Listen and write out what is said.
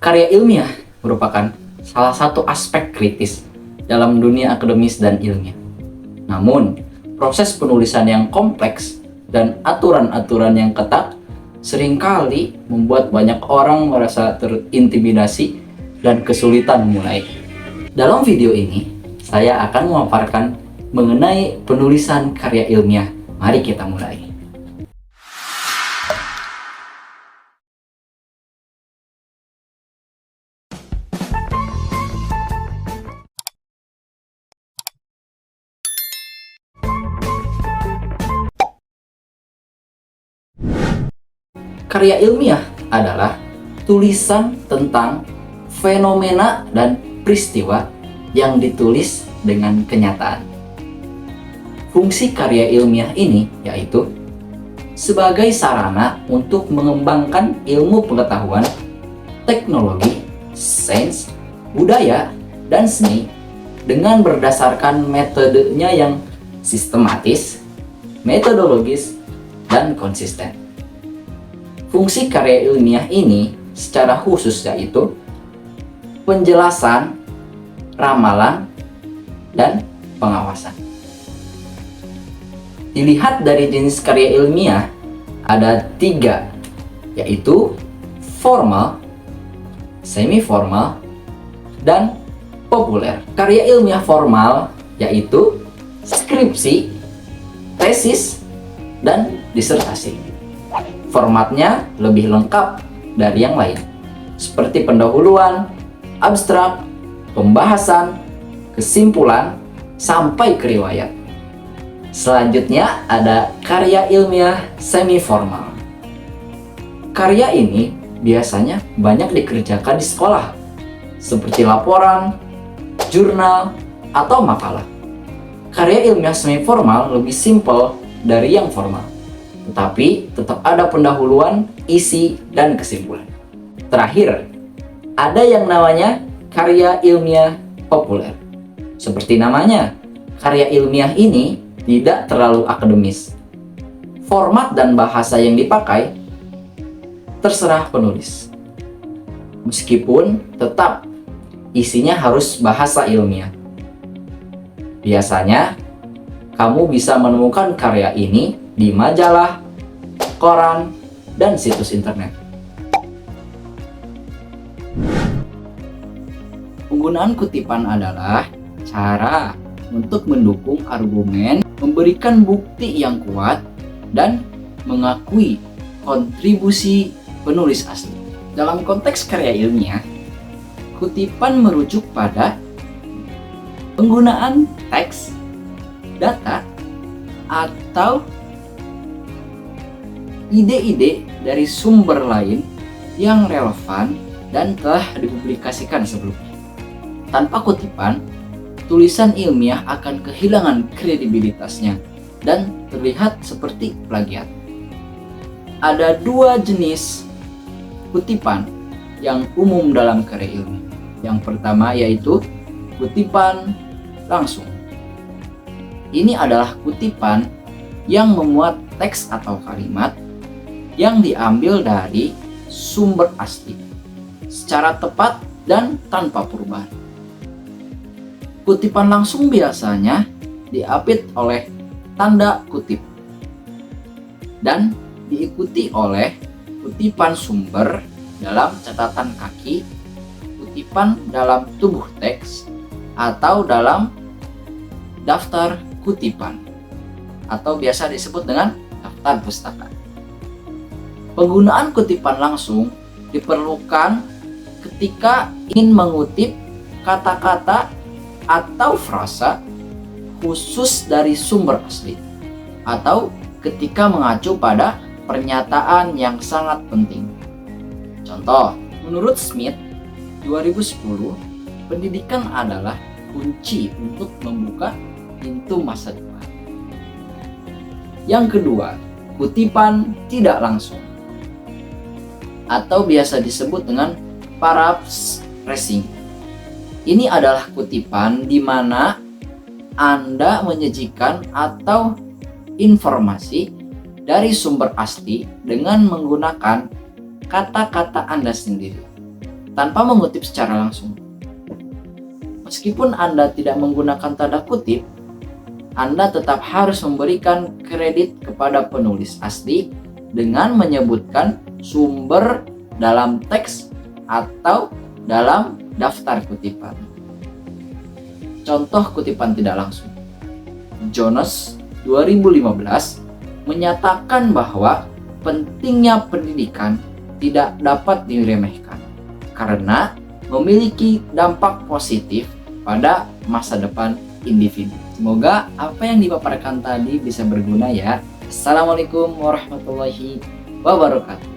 Karya ilmiah merupakan salah satu aspek kritis dalam dunia akademis dan ilmiah. Namun, proses penulisan yang kompleks dan aturan-aturan yang ketat seringkali membuat banyak orang merasa terintimidasi dan kesulitan memulai. Dalam video ini, saya akan memaparkan mengenai penulisan karya ilmiah. Mari kita mulai. Karya ilmiah adalah tulisan tentang fenomena dan peristiwa yang ditulis dengan kenyataan. Fungsi karya ilmiah ini yaitu sebagai sarana untuk mengembangkan ilmu pengetahuan, teknologi, sains, budaya, dan seni dengan berdasarkan metodenya yang sistematis, metodologis, dan konsisten. Fungsi karya ilmiah ini secara khusus yaitu penjelasan, ramalan, dan pengawasan. Dilihat dari jenis karya ilmiah, ada 3, yaitu formal, semi-formal, dan populer. Karya ilmiah formal yaitu skripsi, tesis, dan disertasi. Formatnya lebih lengkap dari yang lain, seperti pendahuluan, abstrak, pembahasan, kesimpulan, sampai ke riwayat. Selanjutnya ada karya ilmiah semi-formal. Karya ini biasanya banyak dikerjakan di sekolah, seperti laporan, jurnal, atau makalah. Karya ilmiah semi-formal lebih simpel dari yang formal, tetapi tetap ada pendahuluan, isi, dan kesimpulan. Terakhir, ada yang namanya karya ilmiah populer. Seperti namanya, karya ilmiah ini tidak terlalu akademis. Format dan bahasa yang dipakai terserah penulis. Meskipun tetap isinya harus bahasa ilmiah. Biasanya, kamu bisa menemukan karya ini di majalah, koran, dan situs internet. Penggunaan kutipan adalah cara untuk mendukung argumen, memberikan bukti yang kuat, dan mengakui kontribusi penulis asli. Dalam konteks karya ilmiah, kutipan merujuk pada penggunaan teks, data, atau ide-ide dari sumber lain yang relevan dan telah dipublikasikan sebelumnya. Tanpa kutipan, tulisan ilmiah akan kehilangan kredibilitasnya dan terlihat seperti plagiat. Ada 2 jenis kutipan yang umum dalam karya ilmiah. Yang pertama yaitu kutipan langsung. Ini adalah kutipan yang memuat teks atau kalimat yang diambil dari sumber asli secara tepat dan tanpa perubahan. Kutipan langsung biasanya diapit oleh tanda kutip dan diikuti oleh kutipan sumber dalam catatan kaki, kutipan dalam tubuh teks, atau dalam daftar kutipan, atau biasa disebut dengan daftar pustaka. Penggunaan kutipan langsung diperlukan ketika ingin mengutip kata-kata atau frasa khusus dari sumber asli, atau ketika mengacu pada pernyataan yang sangat penting. Contoh, menurut Smith 2010, pendidikan adalah kunci untuk membuka pintu masa depan. Yang kedua, kutipan tidak langsung, atau biasa disebut dengan paraphrasing. Ini adalah kutipan di mana Anda menyajikan atau informasi dari sumber asli dengan menggunakan kata-kata Anda sendiri. tanpa mengutip secara langsung. Meskipun Anda tidak menggunakan tanda kutip, Anda tetap harus memberikan kredit kepada penulis asli dengan menyebutkan sumber dalam teks atau dalam daftar kutipan. Contoh kutipan tidak langsung. Jones 2015 menyatakan bahwa pentingnya pendidikan tidak dapat diremehkan karena memiliki dampak positif pada masa depan individu. Semoga apa yang dipaparkan tadi bisa berguna ya. Assalamualaikum warahmatullahi wabarakatuh.